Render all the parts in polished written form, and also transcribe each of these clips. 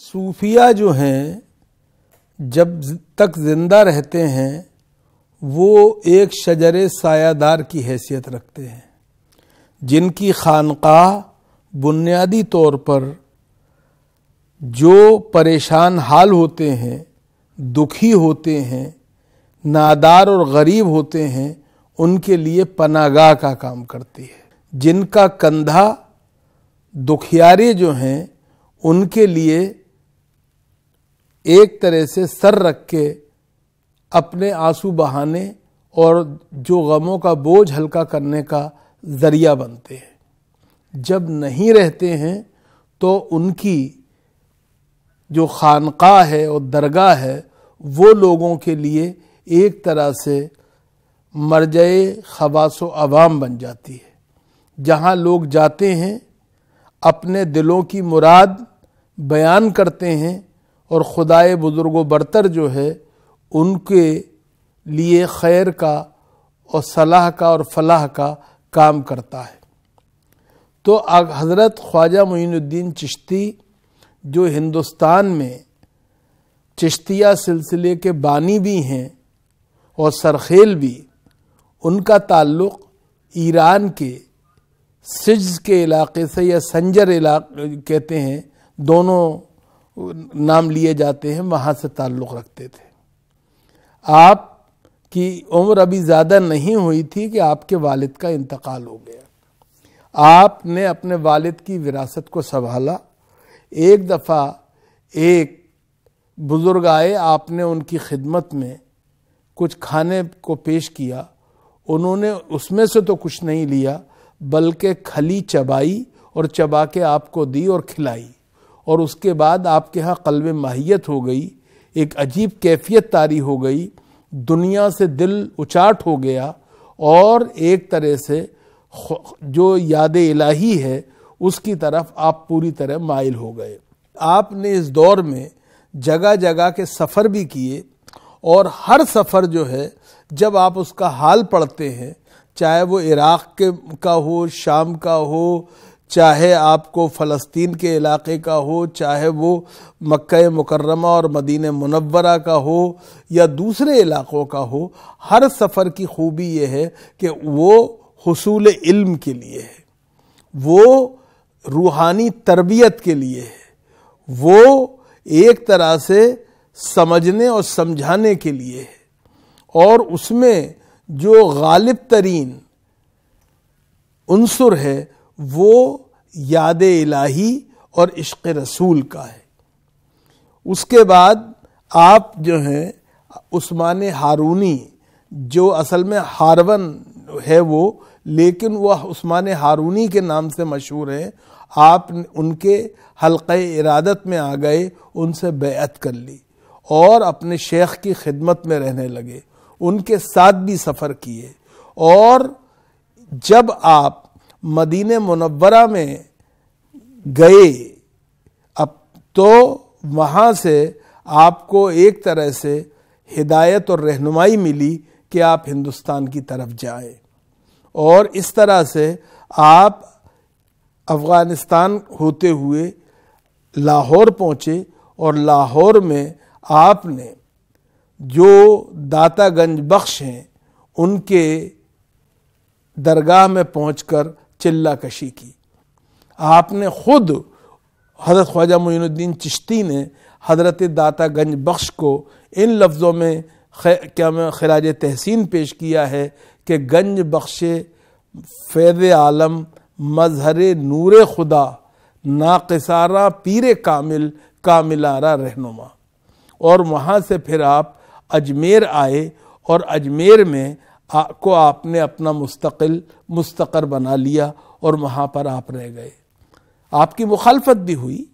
صوفیہ جو ہیں جب تک زندہ رہتے ہیں وہ ایک شجر سایہ دار کی حیثیت رکھتے ہیں، جن کی خانقاہ بنیادی طور پر جو پریشان حال ہوتے ہیں، دکھی ہوتے ہیں، نادار اور غریب ہوتے ہیں، ان کے لیے پناہ گاہ کا کام کرتی ہے، جن کا کندھا دکھیارے جو ہیں ان کے لیے ایک طرح سے سر رکھ کے اپنے آنسو بہانے اور جو غموں کا بوجھ ہلکا کرنے کا ذریعہ بنتے ہیں۔ جب نہیں رہتے ہیں تو ان کی جو خانقاہ ہے اور درگاہ ہے وہ لوگوں کے لیے ایک طرح سے مرجع خواص و عوام بن جاتی ہے، جہاں لوگ جاتے ہیں، اپنے دلوں کی مراد بیان کرتے ہیں اور خدائے بزرگ و برتر جو ہے ان کے لیے خیر کا اور صلاح کا اور فلاح کا کام کرتا ہے۔ تو حضرت خواجہ معین الدین چشتی جو ہندوستان میں چشتیہ سلسلے کے بانی بھی ہیں اور سرخیل بھی، ان کا تعلق ایران کے سجز کے علاقے سے یا سنجر علاقے کہتے ہیں، دونوں نام لیے جاتے ہیں، وہاں سے تعلق رکھتے تھے۔ آپ کی عمر ابھی زیادہ نہیں ہوئی تھی کہ آپ کے والد کا انتقال ہو گیا۔ آپ نے اپنے والد کی وراثت کو سنبھالا۔ ایک دفعہ ایک بزرگ آئے، آپ نے ان کی خدمت میں کچھ کھانے کو پیش کیا، انہوں نے اس میں سے تو کچھ نہیں لیا بلکہ کھلی چبائی اور چبا کے آپ کو دی اور کھلائی، اور اس کے بعد آپ کے ہاں قلب ماہیت ہو گئی، ایک عجیب کیفیت طاری ہو گئی، دنیا سے دل اچاٹ ہو گیا اور ایک طرح سے جو یاد الہی ہے اس کی طرف آپ پوری طرح مائل ہو گئے۔ آپ نے اس دور میں جگہ جگہ کے سفر بھی کیے، اور ہر سفر جو ہے جب آپ اس کا حال پڑھتے ہیں، چاہے وہ عراق کا ہو، شام کا ہو، چاہے آپ کو فلسطین کے علاقے کا ہو، چاہے وہ مکہ مکرمہ اور مدینہ منورہ کا ہو یا دوسرے علاقوں کا ہو، ہر سفر کی خوبی یہ ہے کہ وہ حصول علم کے لیے ہے، وہ روحانی تربیت کے لیے ہے، وہ ایک طرح سے سمجھنے اور سمجھانے کے لیے ہے، اور اس میں جو غالب ترین عنصر ہے وہ یاد الہی اور عشق رسول کا ہے۔ اس کے بعد آپ جو ہیں عثمان ہارونی، جو اصل میں ہارون ہے وہ، لیکن وہ عثمان ہارونی کے نام سے مشہور ہے، آپ ان کے حلقہ ارادت میں آ گئے، ان سے بیعت کر لی اور اپنے شیخ کی خدمت میں رہنے لگے، ان کے ساتھ بھی سفر کیے، اور جب آپ مدینہ منورہ میں گئے اب تو وہاں سے آپ کو ایک طرح سے ہدایت اور رہنمائی ملی کہ آپ ہندوستان کی طرف جائیں، اور اس طرح سے آپ افغانستان ہوتے ہوئے لاہور پہنچے، اور لاہور میں آپ نے جو داتا گنج بخش ہیں ان کے درگاہ میں پہنچ کر چلہ کشی کی۔ آپ نے خود حضرت خواجہ معین الدین چشتی نے حضرت داتا گنج بخش کو ان لفظوں میں خراج تحسین پیش کیا ہے کہ گنج بخش فیض عالم مظہر نور خدا، ناقصارہ پیر کامل کاملارہ رہنما۔ اور وہاں سے پھر آپ اجمیر آئے، اور اجمیر میں کو آپ نے اپنا مستقر بنا لیا، اور وہاں پر آپ رہ گئے۔ آپ کی مخالفت بھی ہوئی،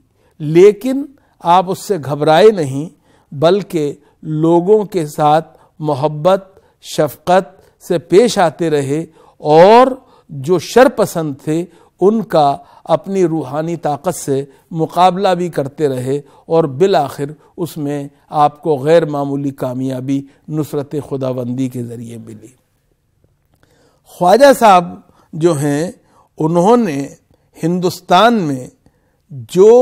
لیکن آپ اس سے گھبرائے نہیں، بلکہ لوگوں کے ساتھ محبت شفقت سے پیش آتے رہے، اور جو شر پسند تھے ان کا اپنی روحانی طاقت سے مقابلہ بھی کرتے رہے، اور بالآخر اس میں آپ کو غیر معمولی کامیابی نصرت خداوندی کے ذریعے ملی۔ خواجہ صاحب جو ہیں انہوں نے ہندوستان میں جو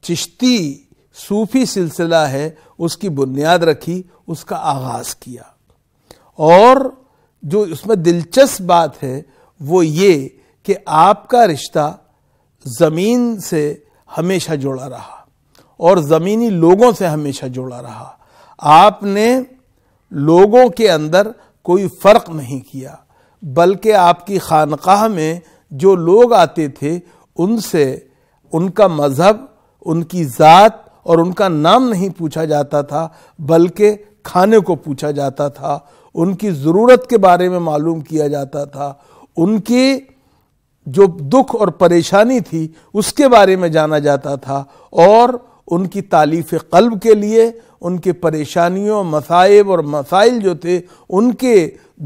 چشتی صوفی سلسلہ ہے اس کی بنیاد رکھی، اس کا آغاز کیا۔ اور جو اس میں دلچسپ بات ہے وہ یہ کہ آپ کا رشتہ زمین سے ہمیشہ جڑا رہا اور زمینی لوگوں سے ہمیشہ جڑا رہا۔ آپ نے لوگوں کے اندر کوئی فرق نہیں کیا، بلکہ آپ کی خانقاہ میں جو لوگ آتے تھے ان سے ان کا مذہب، ان کی ذات اور ان کا نام نہیں پوچھا جاتا تھا، بلکہ کھانے کو پوچھا جاتا تھا، ان کی ضرورت کے بارے میں معلوم کیا جاتا تھا، ان کی جو دکھ اور پریشانی تھی اس کے بارے میں جانا جاتا تھا، اور ان کی تالیف قلب کے لیے، ان کے پریشانیوں، مصائب اور مسائل جو تھے ان کے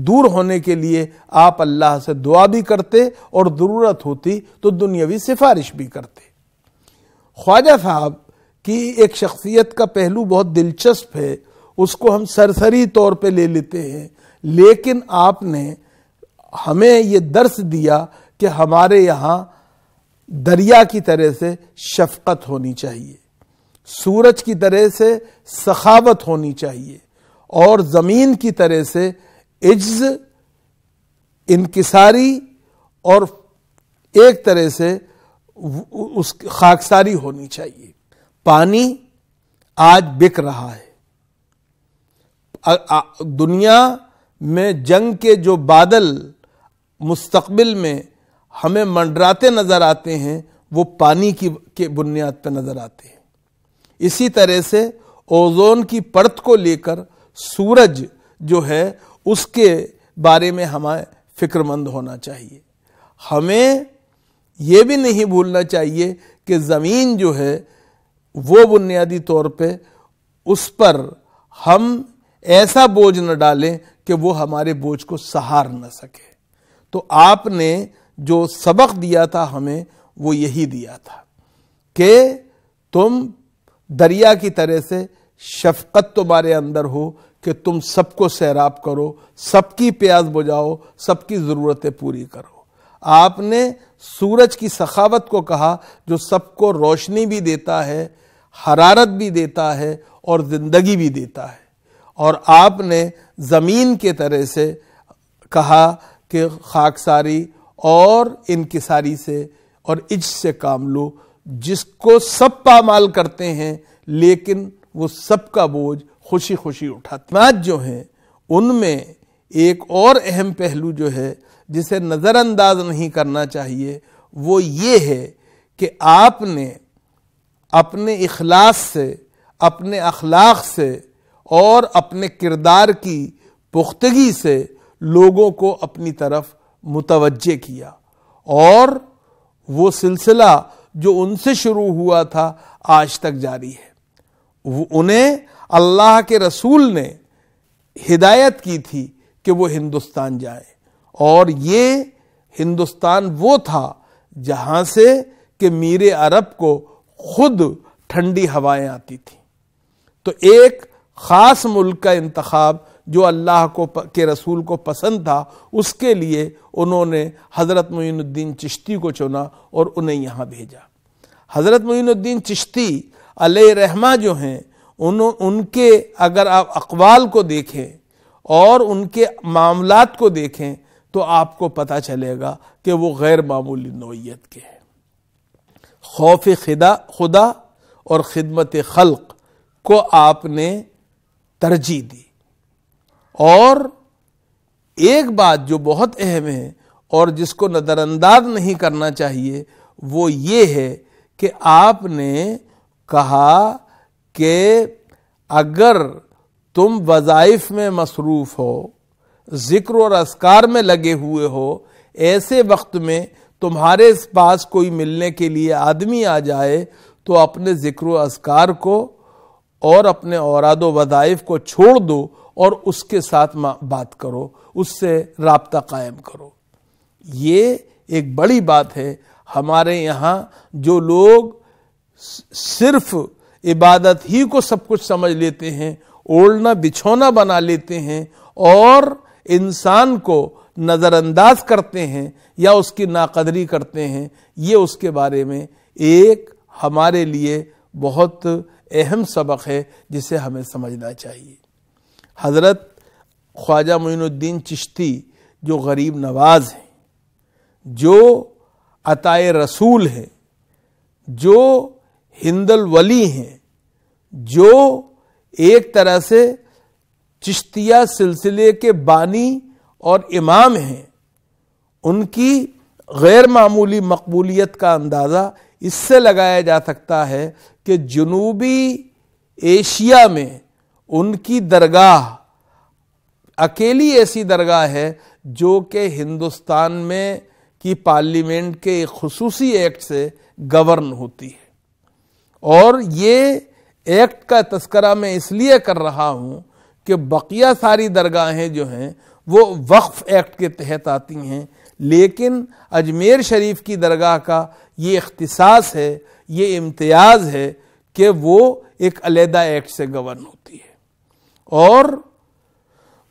دور ہونے کے لیے آپ اللہ سے دعا بھی کرتے اور ضرورت ہوتی تو دنیاوی سفارش بھی کرتے۔ خواجہ صاحب کی ایک شخصیت کا پہلو بہت دلچسپ ہے، اس کو ہم سرسری طور پہ لے لیتے ہیں، لیکن آپ نے ہمیں یہ درس دیا کہ ہمارے یہاں دریا کی طرح سے شفقت ہونی چاہیے، سورج کی طرح سے سخاوت ہونی چاہیے، اور زمین کی طرح سے عجز، انکساری اور ایک طرح سے اس خاکساری ہونی چاہیے۔ پانی آج بک رہا ہے، دنیا میں جنگ کے جو بادل مستقبل میں ہمیں منڈراتے نظر آتے ہیں وہ پانی کی بنیاد پہ نظر آتے ہیں۔ اسی طرح سے اوزون کی پرت کو لے کر سورج جو ہے اس کے بارے میں ہمیں فکر مند ہونا چاہیے۔ ہمیں یہ بھی نہیں بھولنا چاہیے کہ زمین جو ہے وہ بنیادی طور پہ اس پر ہم ایسا بوجھ نہ ڈالیں کہ وہ ہمارے بوجھ کو سہار نہ سکے۔ تو آپ نے جو سبق دیا تھا ہمیں وہ یہی دیا تھا کہ تم دریا کی طرح سے شفقت تمہارے اندر ہو کہ تم سب کو سیراب کرو، سب کی پیاس بجھاؤ، سب کی ضرورتیں پوری کرو۔ آپ نے سورج کی سخاوت کو کہا جو سب کو روشنی بھی دیتا ہے، حرارت بھی دیتا ہے اور زندگی بھی دیتا ہے، اور آپ نے زمین کے طرح سے کہا کہ خاکساری اور انکساری سے اور عجز سے کام لو، جس کو سب پامال کرتے ہیں لیکن وہ سب کا بوجھ خوشی خوشی اٹھاتے ہیں۔ آج جو ہیں ان میں ایک اور اہم پہلو جو ہے جسے نظر انداز نہیں کرنا چاہیے وہ یہ ہے کہ آپ نے اپنے اخلاص سے، اپنے اخلاق سے اور اپنے کردار کی پختگی سے لوگوں کو اپنی طرف متوجہ کیا، اور وہ سلسلہ جو ان سے شروع ہوا تھا آج تک جاری ہے۔ انہیں اللہ کے رسول نے ہدایت کی تھی کہ وہ ہندوستان جائیں، اور یہ ہندوستان وہ تھا جہاں سے کہ میر عرب کو خود ٹھنڈی ہوائیں آتی تھیں۔ تو ایک خاص ملک کا انتخاب جو اللہ کے رسول کو پسند تھا، اس کے لیے انہوں نے حضرت معین الدین چشتی کو چنا اور انہیں یہاں بھیجا۔ حضرت معین الدین چشتی علیہ رحمہ جو ہیں ان کے اگر آپ اقوال کو دیکھیں اور ان کے معاملات کو دیکھیں تو آپ کو پتہ چلے گا کہ وہ غیر معمولی نوعیت کے ہیں۔ خوف خدا اور خدمت خلق کو آپ نے ترجیح دی، اور ایک بات جو بہت اہم ہے اور جس کو نظر انداز نہیں کرنا چاہیے وہ یہ ہے کہ آپ نے کہا کہ اگر تم وظائف میں مصروف ہو، ذکر اور اذکار میں لگے ہوئے ہو، ایسے وقت میں تمہارے پاس کوئی ملنے کے لیے آدمی آ جائے تو اپنے ذکر و اذکار کو اور اپنے اوراد و وظائف کو چھوڑ دو اور اس کے ساتھ بات کرو، اس سے رابطہ قائم کرو۔ یہ ایک بڑی بات ہے۔ ہمارے یہاں جو لوگ صرف عبادت ہی کو سب کچھ سمجھ لیتے ہیں، اوڑھنا بچھونا بنا لیتے ہیں اور انسان کو نظر انداز کرتے ہیں یا اس کی ناقدری کرتے ہیں، یہ اس کے بارے میں ایک ہمارے لیے بہت اہم سبق ہے جسے ہمیں سمجھنا چاہیے۔ حضرت خواجہ معین الدین چشتی جو غریب نواز ہیں، جو عطائے رسول ہیں، جو ہند الولی ہیں، جو ایک طرح سے چشتیہ سلسلے کے بانی اور امام ہیں، ان کی غیر معمولی مقبولیت کا اندازہ اس سے لگایا جا سکتا ہے کہ جنوبی ایشیا میں ان کی درگاہ اکیلی ایسی درگاہ ہے جو کہ ہندوستان میں کی پارلیمنٹ کے ایک خصوصی ایکٹ سے گورن ہوتی ہے۔ اور یہ ایکٹ کا تذکرہ میں اس لیے کر رہا ہوں کہ بقیہ ساری درگاہیں جو ہیں وہ وقف ایکٹ کے تحت آتی ہیں، لیکن اجمیر شریف کی درگاہ کا یہ اختصاص ہے، یہ امتیاز ہے کہ وہ ایک علیحدہ ایکٹ سے گورن ہوتی ہے۔ اور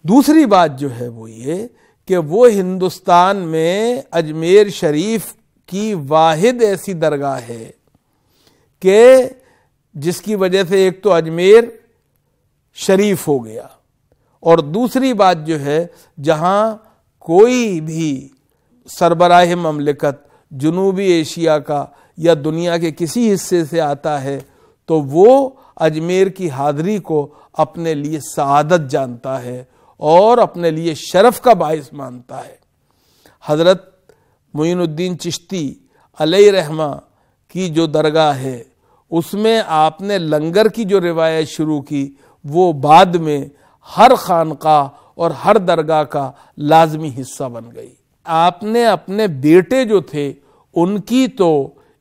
دوسری بات جو ہے وہ یہ کہ وہ ہندوستان میں اجمیر شریف کی واحد ایسی درگاہ ہے کہ جس کی وجہ سے ایک تو اجمیر شریف ہو گیا، اور دوسری بات جو ہے جہاں کوئی بھی سربراہ مملکت جنوبی ایشیا کا یا دنیا کے کسی حصے سے آتا ہے تو وہ اجمیر کی حاضری کو اپنے لیے سعادت جانتا ہے اور اپنے لیے شرف کا باعث مانتا ہے۔ حضرت معین الدین چشتی علیہ رحمہ کی جو درگاہ ہے اس میں آپ نے لنگر کی جو روایت شروع کی وہ بعد میں ہر خانقاہ اور ہر درگاہ کا لازمی حصہ بن گئی۔ آپ نے اپنے بیٹے جو تھے ان کی تو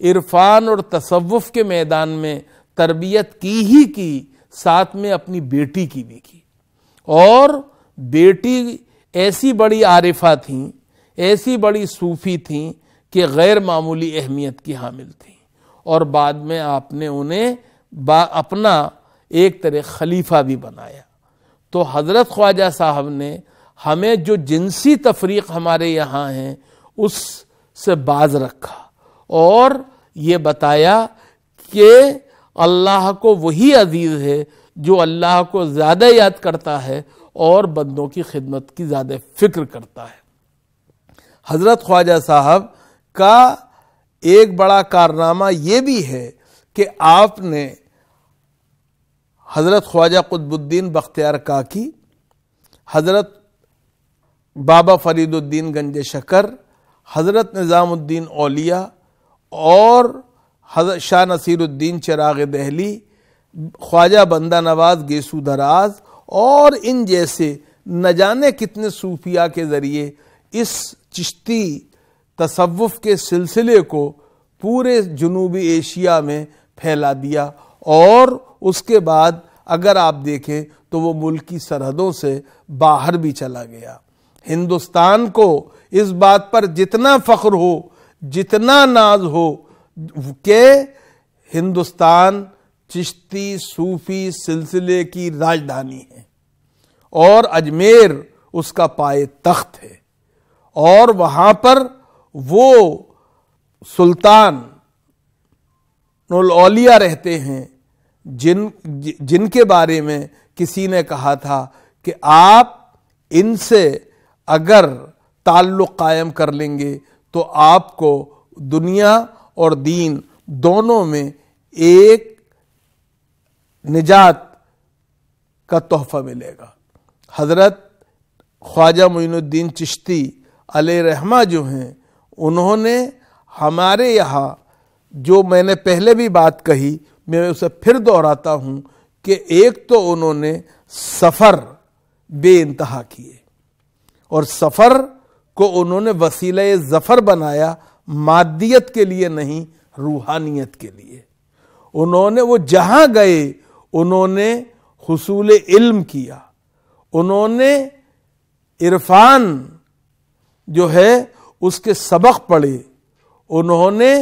عرفان اور تصوف کے میدان میں تربیت کی ہی کی، ساتھ میں اپنی بیٹی کی بھی کی، اور بیٹی ایسی بڑی عارفہ تھیں، ایسی بڑی صوفی تھیں کہ غیر معمولی اہمیت کی حامل تھیں، اور بعد میں آپ نے انہیں اپنا ایک طرح خلیفہ بھی بنایا۔ تو حضرت خواجہ صاحب نے ہمیں جو جنسی تفریق ہمارے یہاں ہیں اس سے باز رکھا اور یہ بتایا کہ اللہ کو وہی عزیز ہے جو اللہ کو زیادہ یاد کرتا ہے اور بندوں کی خدمت کی زیادہ فکر کرتا ہے۔ حضرت خواجہ صاحب کا ایک بڑا کارنامہ یہ بھی ہے کہ آپ نے حضرت خواجہ قطب الدین بختیار کاکی، حضرت بابا فرید الدین گنج شکر، حضرت نظام الدین اولیاء اور حضرت شاہ نصیر الدین چراغ دہلی، خواجہ بندہ نواز گیسو دراز اور ان جیسے نہ جانے کتنے صوفیاء کے ذریعے اس چشتی تصوف کے سلسلے کو پورے جنوبی ایشیا میں پھیلا دیا، اور اس کے بعد اگر آپ دیکھیں تو وہ ملکی سرحدوں سے باہر بھی چلا گیا۔ ہندوستان کو اس بات پر جتنا فخر ہو، جتنا ناز ہو کہ ہندوستان چشتی صوفی سلسلے کی راجدھانی ہے اور اجمیر اس کا پائے تخت ہے، اور وہاں پر وہ سلطان الاولیاء رہتے ہیں جن کے بارے میں کسی نے کہا تھا کہ آپ ان سے اگر تعلق قائم کر لیں گے تو آپ کو دنیا اور دین دونوں میں ایک نجات کا تحفہ ملے گا۔ حضرت خواجہ معین الدین چشتی علیہ رحمہ جو ہیں انہوں نے ہمارے یہاں جو میں نے پہلے بھی بات کہی میں اسے پھر دہراتا ہوں کہ ایک تو انہوں نے سفر بے انتہا کیے، اور سفر کو انہوں نے وسیلہ ظفر بنایا، مادیت کے لیے نہیں روحانیت کے لیے۔ انہوں نے وہ جہاں گئے انہوں نے حصول علم کیا، انہوں نے عرفان جو ہے اس کے سبق پڑھے، انہوں نے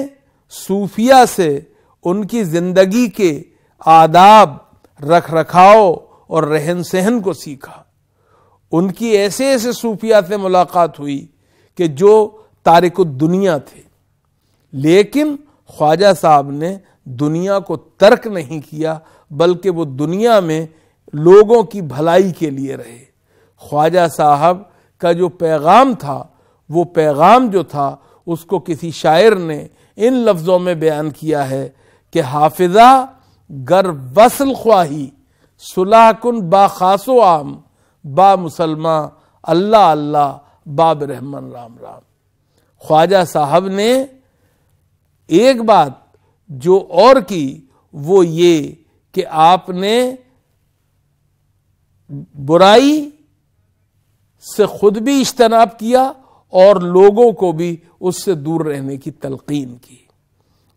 صوفیہ سے ان کی زندگی کے آداب، رکھ رکھاؤ اور رہن سہن کو سیکھا۔ ان کی ایسے ایسے صوفیہ سے ملاقات ہوئی کہ جو تارک الدنیا تھے، لیکن خواجہ صاحب نے دنیا کو ترک نہیں کیا بلکہ وہ دنیا میں لوگوں کی بھلائی کے لیے رہے۔ خواجہ صاحب کا جو پیغام تھا، وہ پیغام جو تھا اس کو کسی شاعر نے ان لفظوں میں بیان کیا ہے کہ حافظہ گر وصل خواہی صلح کن با خاص و عام با مسلمہ اللہ اللہ باب رحمن رام رام۔ خواجہ صاحب نے ایک بات جو اور کی وہ یہ کہ آپ نے برائی سے خود بھی اجتناب کیا اور لوگوں کو بھی اس سے دور رہنے کی تلقین کی۔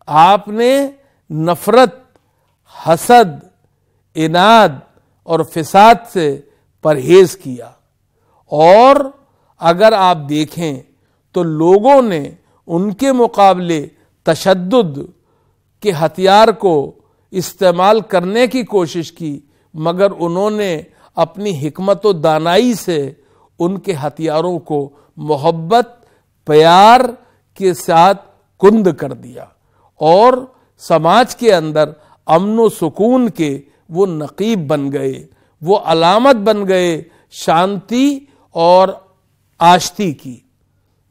آپ نے نفرت، حسد، عناد اور فساد سے پرہیز کیا، اور اگر آپ دیکھیں تو لوگوں نے ان کے مقابلے تشدد کے ہتھیار کو استعمال کرنے کی کوشش کی، مگر انہوں نے اپنی حکمت و دانائی سے ان کے ہتھیاروں کو محبت، پیار کے ساتھ کند کر دیا، اور سماج کے اندر امن و سکون کے وہ نقیب بن گئے، وہ علامت بن گئے شانتی اور آشتی کی۔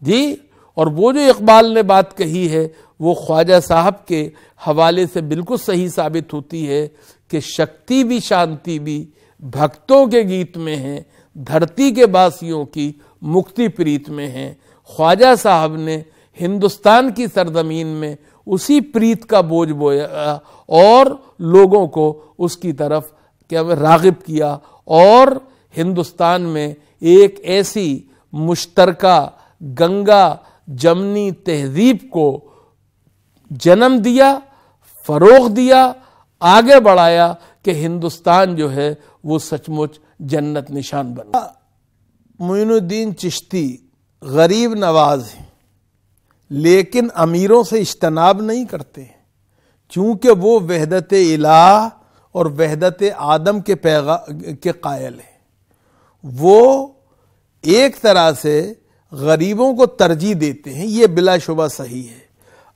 جی، اور وہ جو اقبال نے بات کہی ہے وہ خواجہ صاحب کے حوالے سے بالکل صحیح ثابت ہوتی ہے کہ شکتی بھی شانتی بھی بھکتوں کے گیت میں ہیں، دھرتی کے باسیوں کی مکتی پریت میں ہیں۔ خواجہ صاحب نے ہندوستان کی سرزمین میں اسی پریت کا بوجھ بویا اور لوگوں کو اس کی طرف راغب کیا، اور ہندوستان میں ایک ایسی مشترکہ گنگا جمنی تہذیب کو جنم دیا، فروغ دیا، آگے بڑھایا کہ ہندوستان جو ہے وہ سچ مچ جنت نشان بنا۔ معین الدین چشتی غریب نواز ہیں، لیکن امیروں سے اجتناب نہیں کرتے ہیں، چونکہ وہ وحدت الہ اور وحدت آدم کے قائل ہیں۔ وہ ایک طرح سے غریبوں کو ترجیح دیتے ہیں، یہ بلا شبہ صحیح ہے،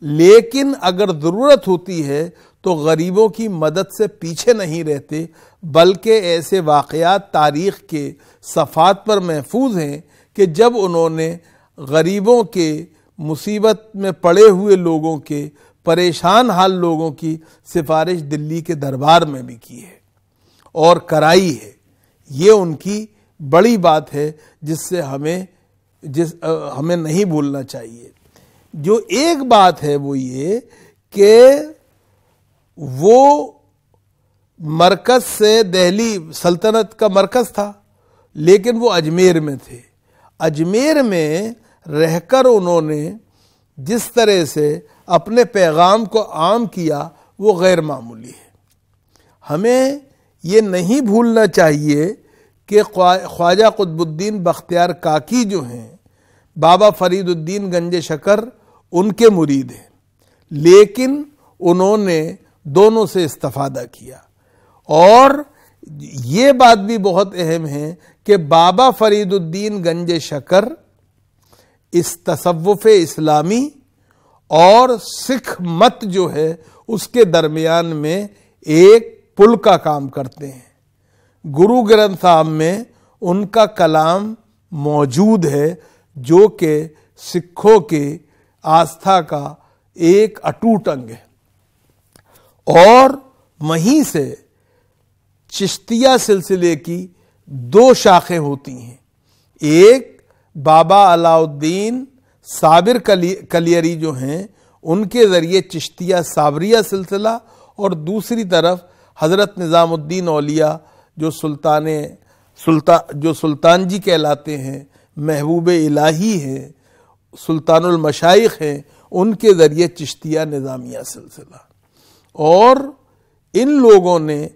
لیکن اگر ضرورت ہوتی ہے تو غریبوں کی مدد سے پیچھے نہیں رہتے، بلکہ ایسے واقعات تاریخ کے صفحات پر محفوظ ہیں کہ جب انہوں نے غریبوں کے، مصیبت میں پڑے ہوئے لوگوں کے، پریشان حال لوگوں کی سفارش دلی کے دربار میں بھی کی ہے اور کرائی ہے۔ یہ ان کی بڑی بات ہے جس سے ہمیں نہیں بھولنا چاہیے۔ جو ایک بات ہے وہ یہ کہ وہ مرکز سے، دہلی سلطنت کا مرکز تھا، لیکن وہ اجمیر میں تھے۔ اجمیر میں رہ کر انہوں نے جس طرح سے اپنے پیغام کو عام کیا وہ غیر معمولی ہے۔ ہمیں یہ نہیں بھولنا چاہیے کہ خواجہ قطب الدین بختیار کاکی جو ہیں، بابا فرید الدین گنج شکر ان کے مرید ہیں، لیکن انہوں نے دونوں سے استفادہ کیا۔ اور یہ بات بھی بہت اہم ہے کہ بابا فرید الدین گنج شکر اس تصوف اسلامی اور سکھ مت جو ہے اس کے درمیان میں ایک پل کا کام کرتے ہیں۔ گرو گرنتھ صاحب میں ان کا کلام موجود ہے جو کہ سکھوں کے آستھا کا ایک اٹوٹ انگ ہے، اور وہیں سے چشتیہ سلسلے کی دو شاخیں ہوتی ہیں، ایک بابا علاء الدین صابر کلیری جو ہیں ان کے ذریعے چشتیہ صابریہ سلسلہ، اور دوسری طرف حضرت نظام الدین اولیاء جو سلطان جی کہلاتے ہیں، محبوب الہی ہیں، سلطان المشائخ ہیں، ان کے ذریعے چشتیہ نظامیہ سلسلہ۔ اور ان لوگوں نے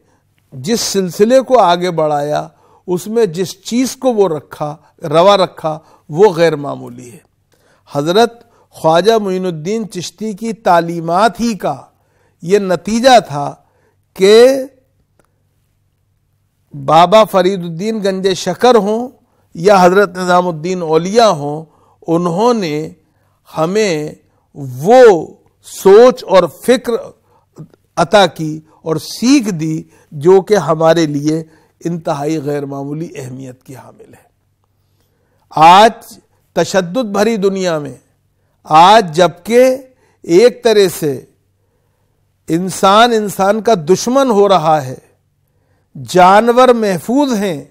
جس سلسلے کو آگے بڑھایا اس میں جس چیز کو وہ روا رکھا وہ غیر معمولی ہے۔ حضرت خواجہ معین الدین چشتی کی تعلیمات ہی کا یہ نتیجہ تھا کہ بابا فرید الدین گنج شکر ہوں یا حضرت نظام الدین اولیاء ہوں، انہوں نے ہمیں وہ سوچ اور فکر عطا کی اور سیکھ دی جو کہ ہمارے لیے انتہائی غیر معمولی اہمیت کی حامل ہے۔ آج تشدد بھری دنیا میں، آج جبکہ ایک طرح سے انسان کا دشمن ہو رہا ہے، جانور محفوظ ہیں،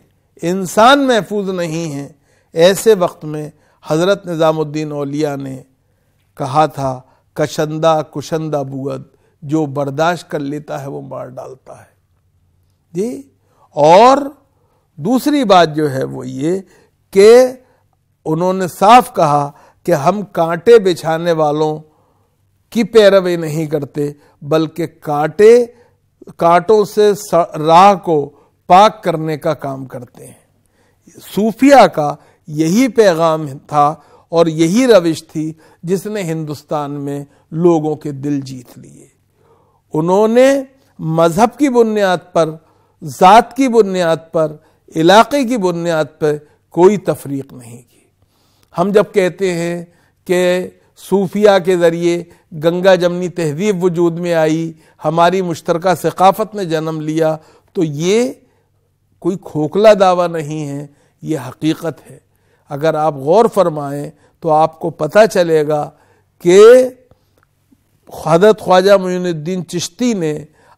انسان محفوظ نہیں ہیں، ایسے وقت میں حضرت نظام الدین اولیاء نے کہا تھا کشندہ کشندہ بود، جو برداشت کر لیتا ہے وہ مار ڈالتا ہے جی۔ اور دوسری بات جو ہے وہ یہ کہ انہوں نے صاف کہا کہ ہم کانٹے بچھانے والوں کی پیروی نہیں کرتے، بلکہ کانٹوں سے راہ کو پاک کرنے کا کام کرتے ہیں۔ صوفیہ کا یہی پیغام تھا اور یہی روش تھی جس نے ہندوستان میں لوگوں کے دل جیت لیے۔ انہوں نے مذہب کی بنیاد پر، ذات کی بنیاد پر، علاقے کی بنیاد پر کوئی تفریق نہیں کی۔ ہم جب کہتے ہیں کہ صوفیہ کے ذریعے گنگا جمنی تہذیب وجود میں آئی، ہماری مشترکہ ثقافت نے جنم لیا، تو یہ کوئی کھوکھلا دعویٰ نہیں ہے، یہ حقیقت ہے۔ اگر آپ غور فرمائیں تو آپ کو پتہ چلے گا کہ حضرت خواجہ معین الدین چشتی نے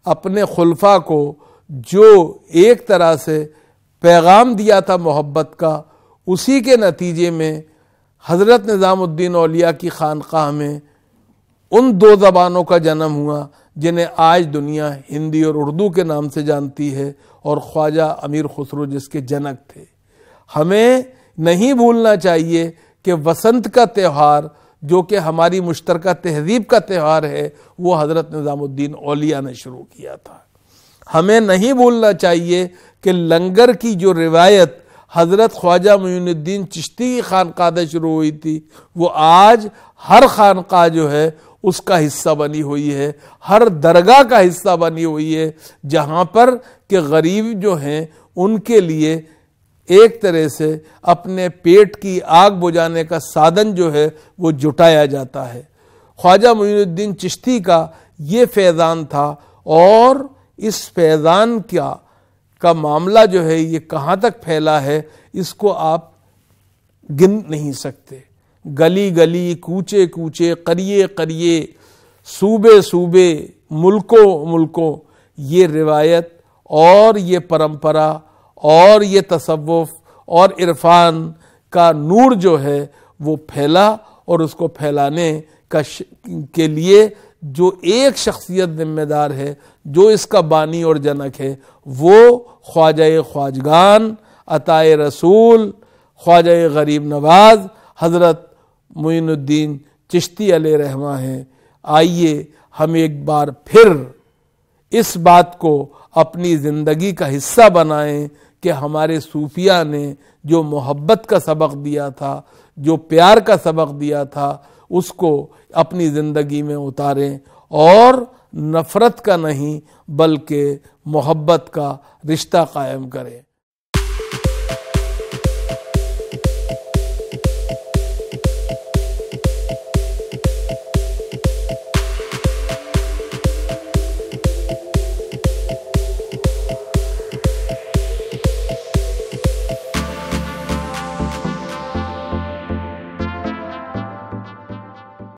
اپنے خلفاء کو جو ایک طرح سے پیغام دیا تھا محبت کا، اسی کے نتیجے میں حضرت نظام الدین اولیاء کی خانقاہ میں ان دو زبانوں کا جنم ہوا جنہیں آج دنیا ہندی اور اردو کے نام سے جانتی ہے، اور خواجہ امیر خسرو جس کے جنک تھے۔ ہمیں نہیں بھولنا چاہیے کہ وسنت کا تہوار جو کہ ہماری مشترکہ تہذیب کا تہوار ہے، وہ حضرت نظام الدین اولیاء نے شروع کیا تھا۔ ہمیں نہیں بھولنا چاہیے کہ لنگر کی جو روایت حضرت خواجہ معین الدین چشتی کی خانقاہ سے شروع ہوئی تھی، وہ آج ہر خانقاہ جو ہے اس کا حصہ بنی ہوئی ہے، ہر درگاہ کا حصہ بنی ہوئی ہے، جہاں پر کہ غریب جو ہیں ان کے لیے ایک طرح سے اپنے پیٹ کی آگ بجھانے کا سادن جو ہے وہ جٹایا جاتا ہے۔ خواجہ معین الدین چشتی کا یہ فیضان تھا، اور اس فیضان کا معاملہ جو ہے یہ کہاں تک پھیلا ہے اس کو آپ گن نہیں سکتے۔ گلی گلی، کوچے کوچے، قریے قریے، صوبے صوبے، ملکوں ملکوں، یہ روایت اور یہ پرمپرا اور یہ تصوف اور عرفان کا نور جو ہے وہ پھیلا، اور اس کو پھیلانے کے لیے جو ایک شخصیت ذمہ دار ہے، جو اس کا بانی اور جنک ہے، وہ خواجہ خواجگان، عطائے رسول، خواجہ غریب نواز حضرت معین الدین چشتی علیہ رحمہ ہیں۔ آئیے ہم ایک بار پھر اس بات کو اپنی زندگی کا حصہ بنائیں کہ ہمارے صوفیہ نے جو محبت کا سبق دیا تھا، جو پیار کا سبق دیا تھا، اس کو اپنی زندگی میں اتاریں، اور نفرت کا نہیں بلکہ محبت کا رشتہ قائم کریں۔